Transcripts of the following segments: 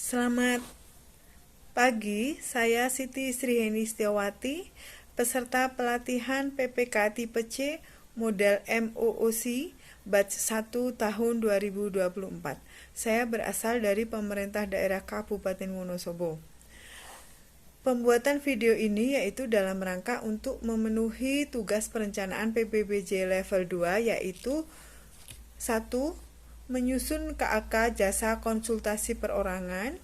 Selamat pagi, saya Siti Sriheni Setiawati, peserta pelatihan PPK tipe C model MOOC batch 1 tahun 2024. Saya berasal dari pemerintah daerah Kabupaten Wonosobo. Pembuatan video ini yaitu dalam rangka untuk memenuhi tugas perencanaan PPBJ level 2 yaitu 1. Menyusun KAK jasa konsultasi perorangan.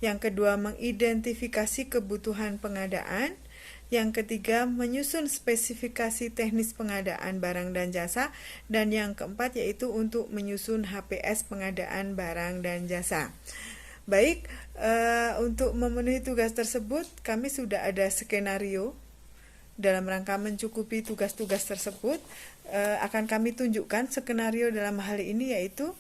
Yang kedua, mengidentifikasi kebutuhan pengadaan. Yang ketiga, menyusun spesifikasi teknis pengadaan barang dan jasa. Dan yang keempat yaitu untuk menyusun HPS pengadaan barang dan jasa. Baik, untuk memenuhi tugas tersebut kami sudah ada skenario. Dalam rangka mencukupi tugas-tugas tersebut, akan kami tunjukkan skenario dalam hal ini yaitu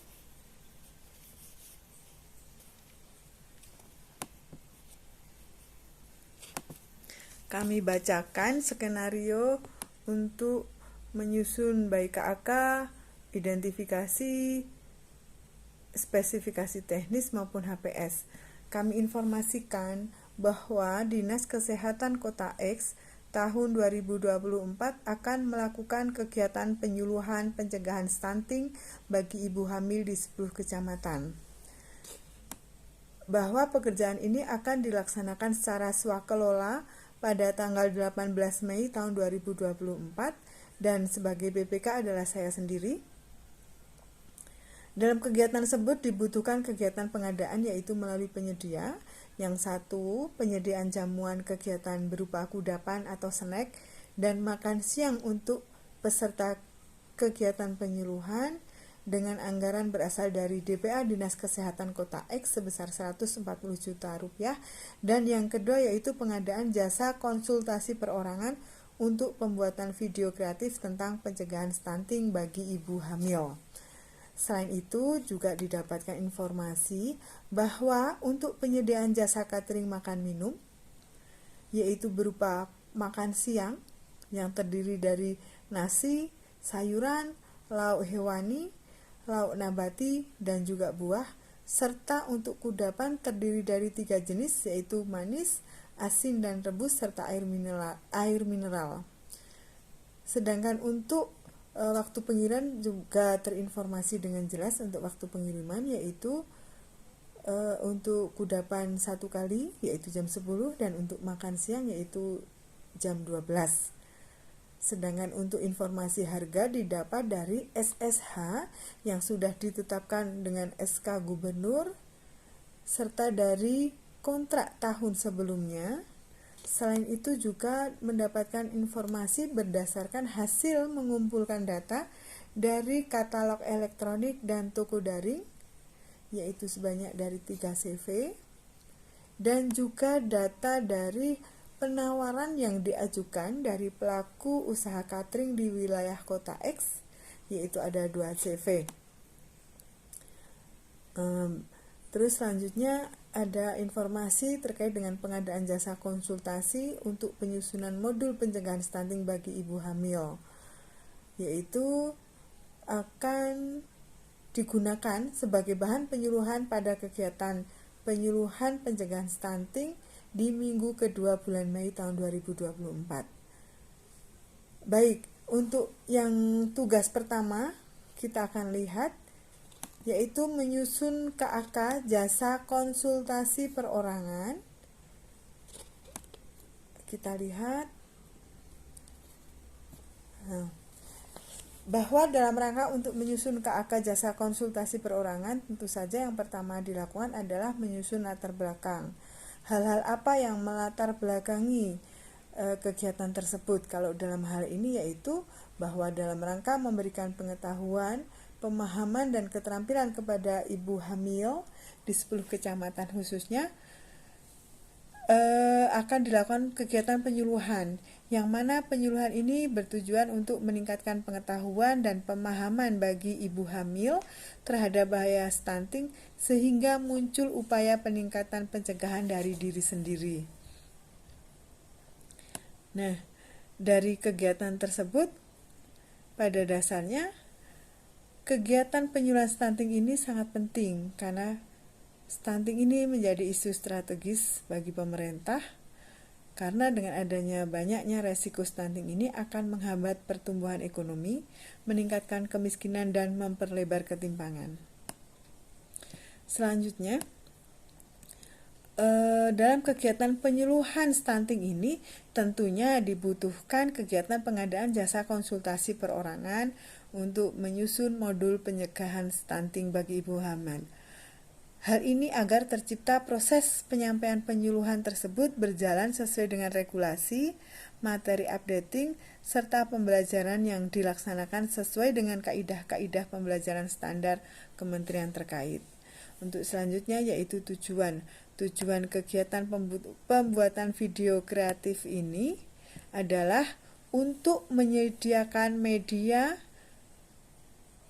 kami bacakan skenario untuk menyusun baik KAK, identifikasi, spesifikasi teknis maupun HPS. Kami informasikan bahwa Dinas Kesehatan Kota X tahun 2024 akan melakukan kegiatan penyuluhan pencegahan stunting bagi ibu hamil di 10 kecamatan. Bahwa pekerjaan ini akan dilaksanakan secara swakelola pada tanggal 18 Mei tahun 2024 dan sebagai BPK adalah saya sendiri. Dalam kegiatan tersebut dibutuhkan kegiatan pengadaan yaitu melalui penyedia. Yang satu, penyediaan jamuan kegiatan berupa kudapan atau snack dan makan siang untuk peserta kegiatan penyuluhan dengan anggaran berasal dari DPA Dinas Kesehatan Kota X sebesar 140 juta rupiah. Dan yang kedua yaitu pengadaan jasa konsultasi perorangan untuk pembuatan video kreatif tentang pencegahan stunting bagi ibu hamil. Selain itu juga didapatkan informasi bahwa untuk penyediaan jasa catering makan minum yaitu berupa makan siang yang terdiri dari nasi, sayuran, lauk hewani, lauk nabati dan juga buah, serta untuk kudapan terdiri dari 3 jenis yaitu manis, asin dan rebus serta air mineral. Sedangkan untuk waktu pengiriman juga terinformasi dengan jelas untuk waktu pengiriman yaitu untuk kudapan 1 kali yaitu jam 10 dan untuk makan siang yaitu jam 12. Sedangkan untuk informasi harga didapat dari SSH yang sudah ditetapkan dengan SK Gubernur serta dari kontrak tahun sebelumnya. Selain itu juga mendapatkan informasi berdasarkan hasil mengumpulkan data dari katalog elektronik dan toko daring yaitu sebanyak dari 3 CV dan juga data dari penawaran yang diajukan dari pelaku usaha catering di wilayah Kota X yaitu ada 2 CV. Terus selanjutnya ada informasi terkait dengan pengadaan jasa konsultasi untuk penyusunan modul pencegahan stunting bagi ibu hamil yaitu akan digunakan sebagai bahan penyuluhan pada kegiatan penyuluhan pencegahan stunting di minggu kedua bulan Mei tahun 2024. Baik, untuk yang tugas pertama kita akan lihat yaitu menyusun KAK jasa konsultasi perorangan. Kita lihat bahwa dalam rangka untuk menyusun KAK jasa konsultasi perorangan tentu saja yang pertama dilakukan adalah menyusun latar belakang. Hal-hal apa yang melatar belakangi kegiatan tersebut? Kalau dalam hal ini yaitu bahwa dalam rangka memberikan pengetahuan, pemahaman dan keterampilan kepada ibu hamil di 10 kecamatan khususnya akan dilakukan kegiatan penyuluhan yang mana penyuluhan ini bertujuan untuk meningkatkan pengetahuan dan pemahaman bagi ibu hamil terhadap bahaya stunting sehingga muncul upaya peningkatan pencegahan dari diri sendiri. Nah, dari kegiatan tersebut pada dasarnya kegiatan penyuluhan stunting ini sangat penting karena Stunting ini menjadi isu strategis bagi pemerintah karena dengan adanya banyaknya resiko stunting ini akan menghambat pertumbuhan ekonomi, meningkatkan kemiskinan dan memperlebar ketimpangan. Selanjutnya, dalam kegiatan penyuluhan stunting ini tentunya dibutuhkan kegiatan pengadaan jasa konsultasi perorangan untuk menyusun modul pencegahan stunting bagi ibu hamil. Hal ini agar tercipta proses penyampaian penyuluhan tersebut berjalan sesuai dengan regulasi, materi updating, serta pembelajaran yang dilaksanakan sesuai dengan kaidah-kaidah pembelajaran standar kementerian terkait. Untuk selanjutnya yaitu tujuan kegiatan pembuatan video kreatif ini adalah untuk menyediakan media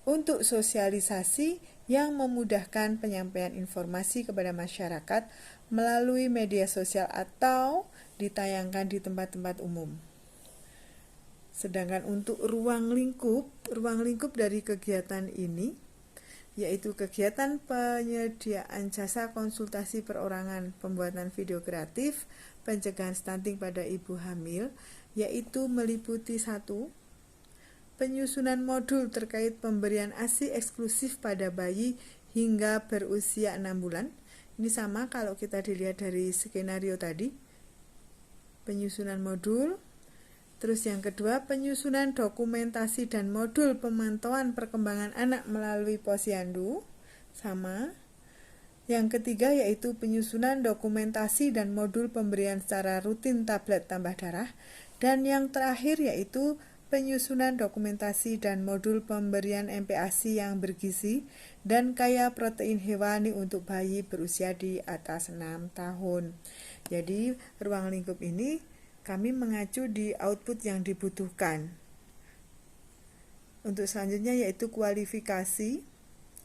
untuk sosialisasi yang memudahkan penyampaian informasi kepada masyarakat melalui media sosial atau ditayangkan di tempat-tempat umum. Sedangkan untuk ruang lingkup dari kegiatan ini yaitu kegiatan penyediaan jasa konsultasi perorangan pembuatan video kreatif pencegahan stunting pada ibu hamil, yaitu meliputi 1. Penyusunan modul terkait pemberian ASI eksklusif pada bayi hingga berusia 6 bulan. Ini sama kalau kita dilihat dari skenario tadi. Penyusunan modul. Terus yang kedua, penyusunan dokumentasi dan modul pemantauan perkembangan anak melalui posyandu. Sama. Yang ketiga yaitu penyusunan dokumentasi dan modul pemberian secara rutin tablet tambah darah. Dan yang terakhir yaitu penyusunan dokumentasi dan modul pemberian MPASI yang bergizi dan kaya protein hewani untuk bayi berusia di atas 6 tahun. Jadi, ruang lingkup ini kami mengacu di output yang dibutuhkan. Untuk selanjutnya yaitu kualifikasi.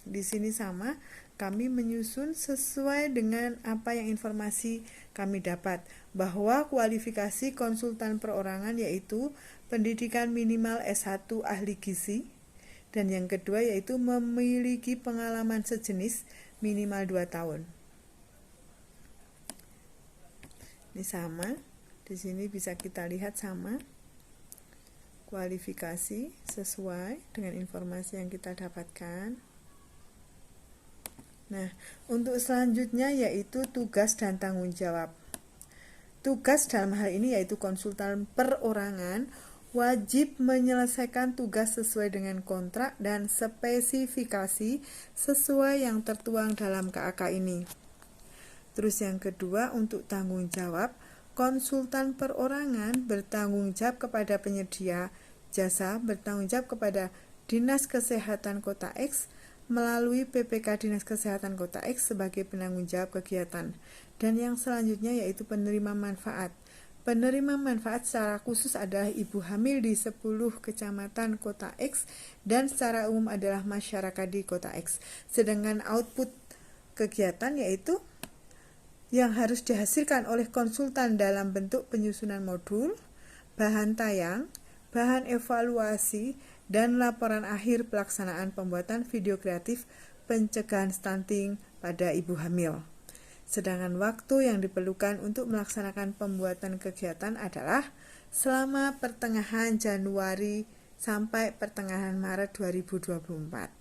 Di sini sama, kami menyusun sesuai dengan apa yang informasi kami dapat, bahwa kualifikasi konsultan perorangan yaitu pendidikan minimal S1 ahli gizi, dan yang kedua yaitu memiliki pengalaman sejenis minimal 2 tahun. Ini sama, di sini bisa kita lihat sama, kualifikasi sesuai dengan informasi yang kita dapatkan. Nah, untuk selanjutnya yaitu tugas dan tanggung jawab. Tugas dalam hal ini yaitu konsultan perorangan wajib menyelesaikan tugas sesuai dengan kontrak dan spesifikasi sesuai yang tertuang dalam KAK ini. Terus yang kedua, untuk tanggung jawab, konsultan perorangan bertanggung jawab kepada penyedia jasa, bertanggung jawab kepada Dinas Kesehatan Kota X melalui PPK Dinas Kesehatan Kota X sebagai penanggung jawab kegiatan. Dan yang selanjutnya yaitu penerima manfaat. Penerima manfaat secara khusus adalah ibu hamil di 10 kecamatan Kota X dan secara umum adalah masyarakat di Kota X. Sedangkan output kegiatan yaitu yang harus dihasilkan oleh konsultan dalam bentuk penyusunan modul, bahan tayang, bahan evaluasi, dan laporan akhir pelaksanaan pembuatan video kreatif pencegahan stunting pada ibu hamil. Sedangkan waktu yang diperlukan untuk melaksanakan pembuatan kegiatan adalah selama pertengahan Januari sampai pertengahan Maret 2024.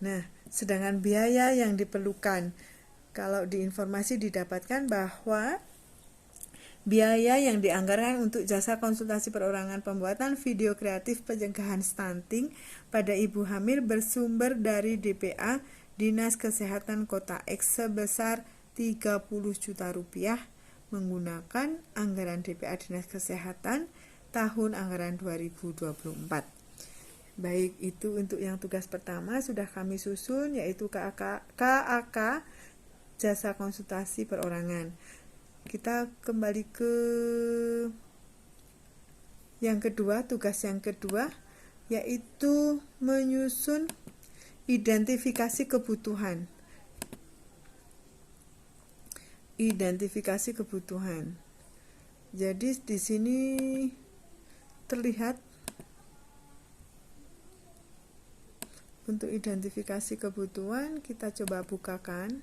Nah, sedangkan biaya yang diperlukan, kalau di informasi didapatkan bahwa biaya yang dianggarkan untuk jasa konsultasi perorangan pembuatan video kreatif pencegahan stunting pada ibu hamil bersumber dari DPA Dinas Kesehatan Kota X sebesar 30 juta rupiah menggunakan anggaran DPA Dinas Kesehatan tahun anggaran 2024. Baik, itu untuk yang tugas pertama sudah kami susun yaitu KAK jasa konsultasi perorangan. Kita kembali ke yang kedua, tugas yang kedua yaitu menyusun identifikasi kebutuhan. Identifikasi kebutuhan. Jadi di sini terlihat Untuk identifikasi kebutuhan, kita coba bukakan.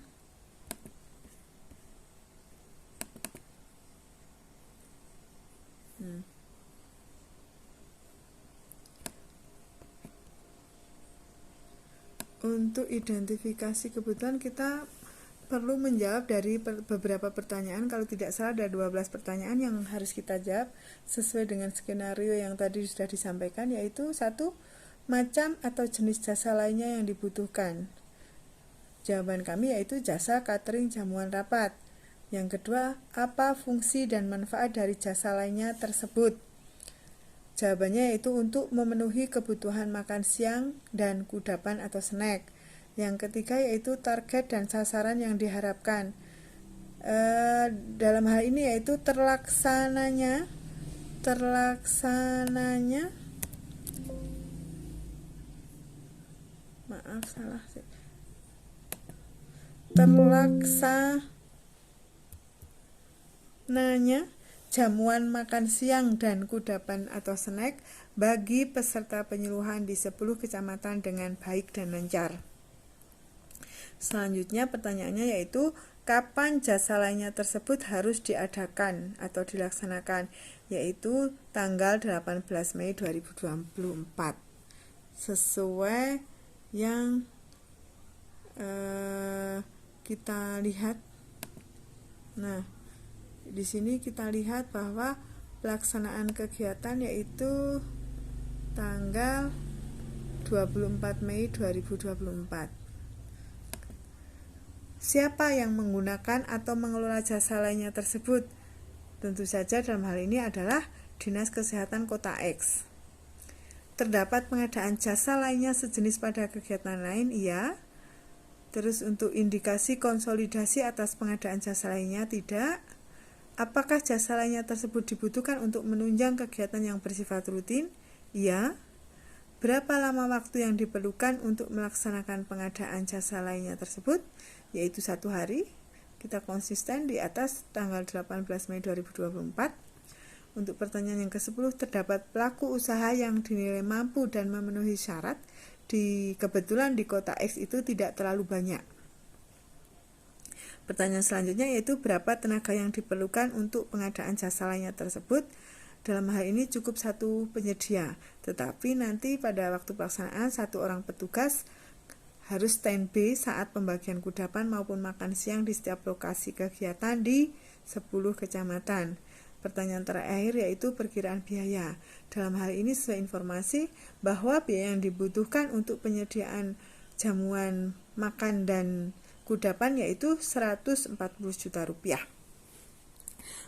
Untuk identifikasi kebutuhan, kita perlu menjawab dari beberapa pertanyaan. Kalau tidak salah ada 12 pertanyaan yang harus kita jawab sesuai dengan skenario yang tadi sudah disampaikan, yaitu 1. Macam atau jenis jasa lainnya yang dibutuhkan. Jawaban kami yaitu jasa catering jamuan rapat. Yang kedua, apa fungsi dan manfaat dari jasa lainnya tersebut? Jawabannya yaitu untuk memenuhi kebutuhan makan siang dan kudapan atau snack. Yang ketiga yaitu target dan sasaran yang diharapkan. Dalam hal ini yaitu terlaksananya jamuan makan siang dan kudapan atau snack bagi peserta penyuluhan di 10 kecamatan dengan baik dan lancar. Selanjutnya pertanyaannya yaitu kapan jasa lainnya tersebut harus diadakan atau dilaksanakan, yaitu tanggal 18 Mei 2024 sesuai yang kita lihat. Nah, di sini kita lihat bahwa pelaksanaan kegiatan yaitu tanggal 24 Mei 2024. Siapa yang menggunakan atau mengelola jasa lainnya tersebut? Tentu saja dalam hal ini adalah Dinas Kesehatan Kota X. Terdapat pengadaan jasa lainnya sejenis pada kegiatan lain? Iya. Terus untuk indikasi konsolidasi atas pengadaan jasa lainnya? Tidak. Apakah jasa lainnya tersebut dibutuhkan untuk menunjang kegiatan yang bersifat rutin? Iya. Berapa lama waktu yang diperlukan untuk melaksanakan pengadaan jasa lainnya tersebut? Yaitu 1 hari. Kita konsisten di atas tanggal 18 Mei 2024. Untuk pertanyaan yang ke-10, terdapat pelaku usaha yang dinilai mampu dan memenuhi syarat. Kebetulan di kota X itu tidak terlalu banyak. Pertanyaan selanjutnya yaitu berapa tenaga yang diperlukan untuk pengadaan jasa lainnya tersebut. Dalam hal ini cukup 1 penyedia, tetapi nanti pada waktu pelaksanaan 1 orang petugas harus standby saat pembagian kudapan maupun makan siang di setiap lokasi kegiatan di 10 kecamatan. Pertanyaan terakhir yaitu perkiraan biaya. Dalam hal ini sesuai informasi bahwa biaya yang dibutuhkan untuk penyediaan jamuan makan dan kudapan yaitu 140 juta rupiah.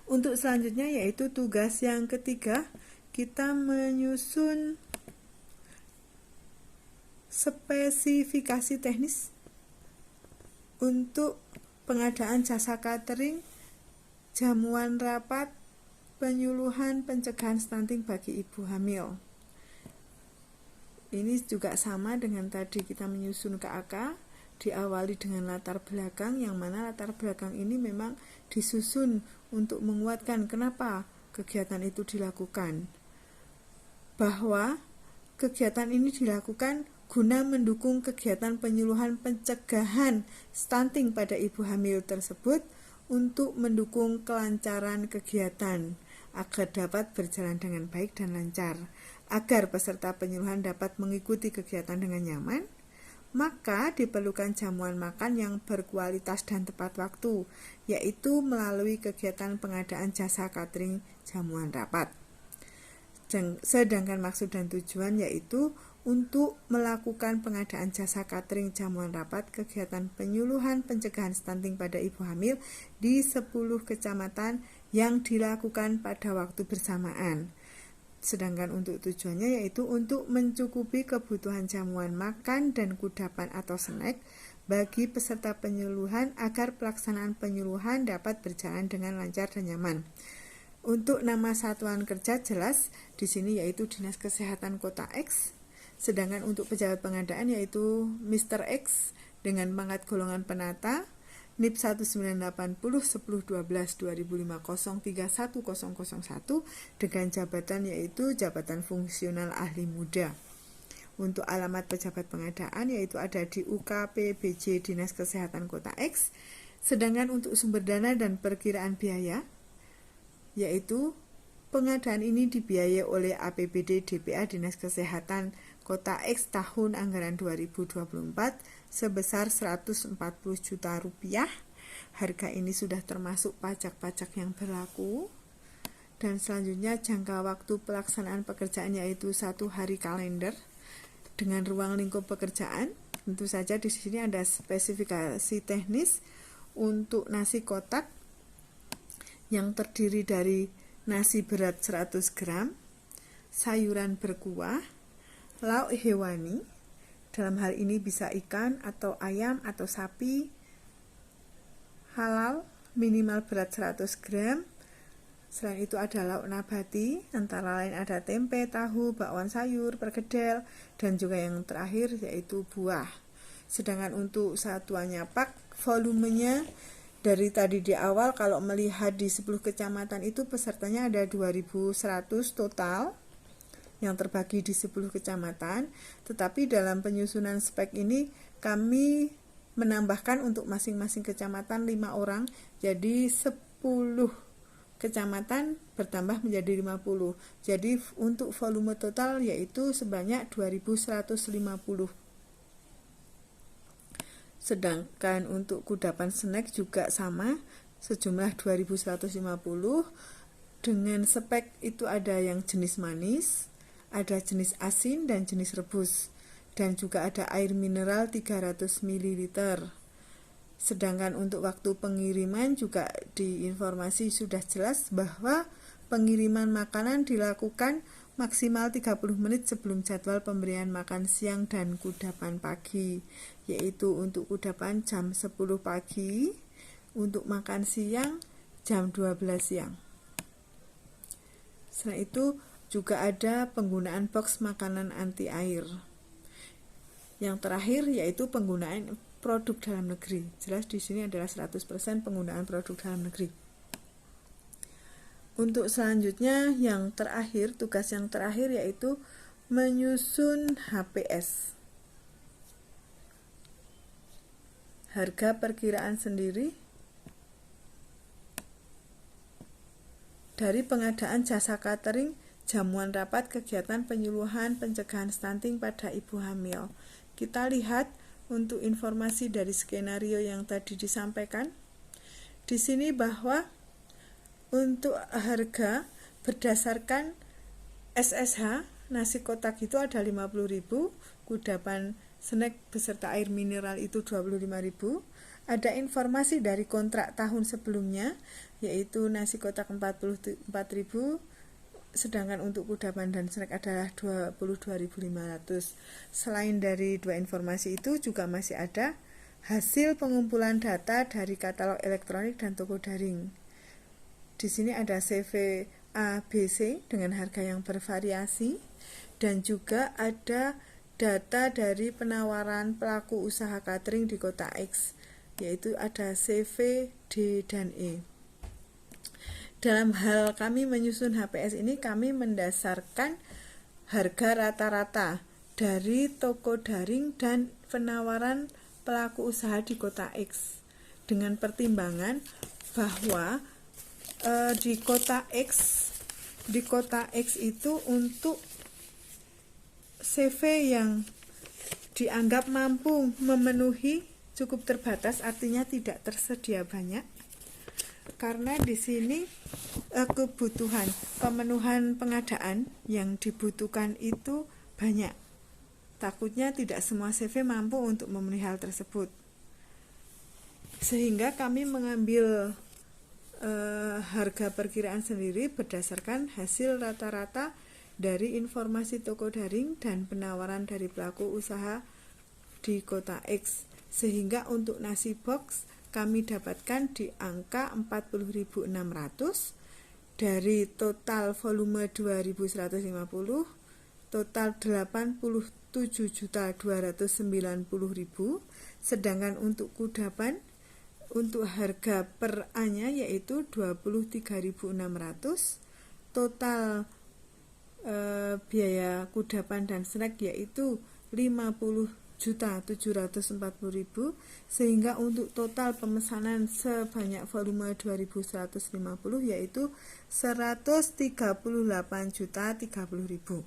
Untuk selanjutnya yaitu tugas yang ketiga, kita menyusun spesifikasi teknis untuk pengadaan jasa catering, jamuan rapat, penyuluhan pencegahan stunting bagi ibu hamil. Ini juga sama dengan tadi kita menyusun KAK. Diawali dengan latar belakang, yang mana latar belakang ini memang disusun untuk menguatkan kenapa kegiatan itu dilakukan. Bahwa kegiatan ini dilakukan guna mendukung kegiatan penyuluhan pencegahan stunting pada ibu hamil tersebut untuk mendukung kelancaran kegiatan agar dapat berjalan dengan baik dan lancar, agar peserta penyuluhan dapat mengikuti kegiatan dengan nyaman. Maka diperlukan jamuan makan yang berkualitas dan tepat waktu, yaitu melalui kegiatan pengadaan jasa catering jamuan rapat. Sedangkan maksud dan tujuan yaitu untuk melakukan pengadaan jasa catering jamuan rapat kegiatan penyuluhan pencegahan stunting pada ibu hamil di 10 kecamatan yang dilakukan pada waktu bersamaan. Sedangkan untuk tujuannya yaitu untuk mencukupi kebutuhan jamuan makan dan kudapan atau snack bagi peserta penyuluhan agar pelaksanaan penyuluhan dapat berjalan dengan lancar dan nyaman. Untuk nama satuan kerja jelas di sini yaitu Dinas Kesehatan Kota X. Sedangkan untuk pejabat pengadaan yaitu Mr. X dengan pangkat golongan penata NIP 1980 1012 2005 031 001 dengan jabatan yaitu jabatan fungsional ahli muda. Untuk alamat pejabat pengadaan yaitu ada di UKPBJ Dinas Kesehatan Kota X. Sedangkan untuk sumber dana dan perkiraan biaya yaitu pengadaan ini dibiayai oleh APBD DPA Dinas Kesehatan Kota X tahun anggaran 2024 sebesar 140 juta rupiah. Harga ini sudah termasuk pajak-pajak yang berlaku. Dan selanjutnya jangka waktu pelaksanaan pekerjaan yaitu 1 hari kalender dengan ruang lingkup pekerjaan. Tentu saja di sini ada spesifikasi teknis untuk nasi kotak yang terdiri dari nasi berat 100 gram, sayuran berkuah, lauk hewani, dalam hal ini bisa ikan atau ayam atau sapi, halal, minimal berat 100 gram. Selain itu ada lauk nabati, antara lain ada tempe, tahu, bakwan sayur, perkedel, dan juga yang terakhir yaitu buah. Sedangkan untuk satuannya pak, volumenya dari tadi di awal kalau melihat di 10 kecamatan itu pesertanya ada 2100 total yang terbagi di 10 kecamatan. Tetapi dalam penyusunan spek ini kami menambahkan untuk masing-masing kecamatan 5 orang, jadi 10 kecamatan bertambah menjadi 50. Jadi untuk volume total yaitu sebanyak 2150. Sedangkan untuk kudapan snack juga sama, sejumlah 2150. Dengan spek itu ada yang jenis manis, ada jenis asin dan jenis rebus, dan juga ada air mineral 300 ml. Sedangkan untuk waktu pengiriman juga diinformasi sudah jelas bahwa pengiriman makanan dilakukan maksimal 30 menit sebelum jadwal pemberian makan siang dan kudapan pagi, yaitu untuk kudapan jam 10 pagi, untuk makan siang jam 12 siang. Setelah itu juga ada penggunaan box makanan anti air. Yang terakhir yaitu penggunaan produk dalam negeri. Jelas di sini adalah 100% penggunaan produk dalam negeri. Untuk selanjutnya yang terakhir, tugas yang terakhir yaitu menyusun HPS. Harga perkiraan sendiri dari pengadaan jasa catering, jamuan rapat, kegiatan penyuluhan pencegahan stunting pada ibu hamil. Kita lihat untuk informasi dari skenario yang tadi disampaikan di sini bahwa untuk harga berdasarkan SSH nasi kotak itu ada 50.000, kudapan snack beserta air mineral itu 25.000. Ada informasi dari kontrak tahun sebelumnya yaitu nasi kotak 44.000, sedangkan untuk kudapan dan snack adalah 22.500. Selain dari dua informasi itu juga masih ada hasil pengumpulan data dari katalog elektronik dan toko daring. Di sini ada CV ABC dengan harga yang bervariasi dan juga ada data dari penawaran pelaku usaha catering di Kota X, yaitu ada CV, D, dan E. Dalam hal kami menyusun HPS ini, kami mendasarkan harga rata-rata dari toko daring dan penawaran pelaku usaha di Kota X dengan pertimbangan bahwa di Kota X itu untuk CV yang dianggap mampu memenuhi cukup terbatas, artinya tidak tersedia banyak. Karena di sini kebutuhan pemenuhan pengadaan yang dibutuhkan itu banyak. Takutnya tidak semua CV mampu untuk memenuhi hal tersebut. Sehingga kami mengambil harga perkiraan sendiri berdasarkan hasil rata-rata dari informasi toko daring dan penawaran dari pelaku usaha di Kota X. Sehingga untuk nasi box kami dapatkan di angka 40.600 dari total volume 2.150, total 87.290.000, sedangkan untuk kudapan untuk harga per A-nya yaitu 23.600, total biaya kudapan dan snack yaitu 50.740.000, sehingga untuk total pemesanan sebanyak volume 2150 yaitu 138.030.000.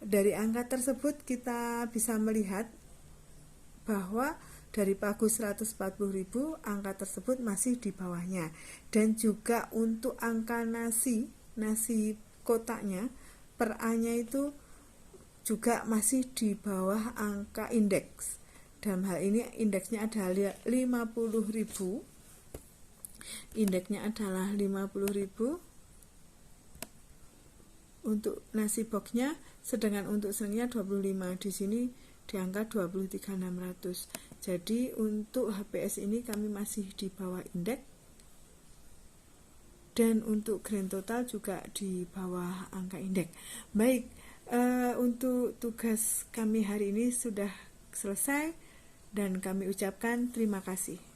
Dari angka tersebut kita bisa melihat bahwa dari pagu 140.000 angka tersebut masih di bawahnya, dan juga untuk angka nasi kotaknya per A-nya itu juga masih di bawah angka indeks. Dalam hal ini indeksnya adalah 50.000. Indeksnya adalah 50.000 untuk nasi boxnya, sedangkan untuk snacknya 25. Di sini di angka 23.600. Jadi untuk HPS ini kami masih di bawah indeks, dan untuk grand total juga di bawah angka indeks. Baik, untuk tugas kami hari ini sudah selesai, dan kami ucapkan terima kasih.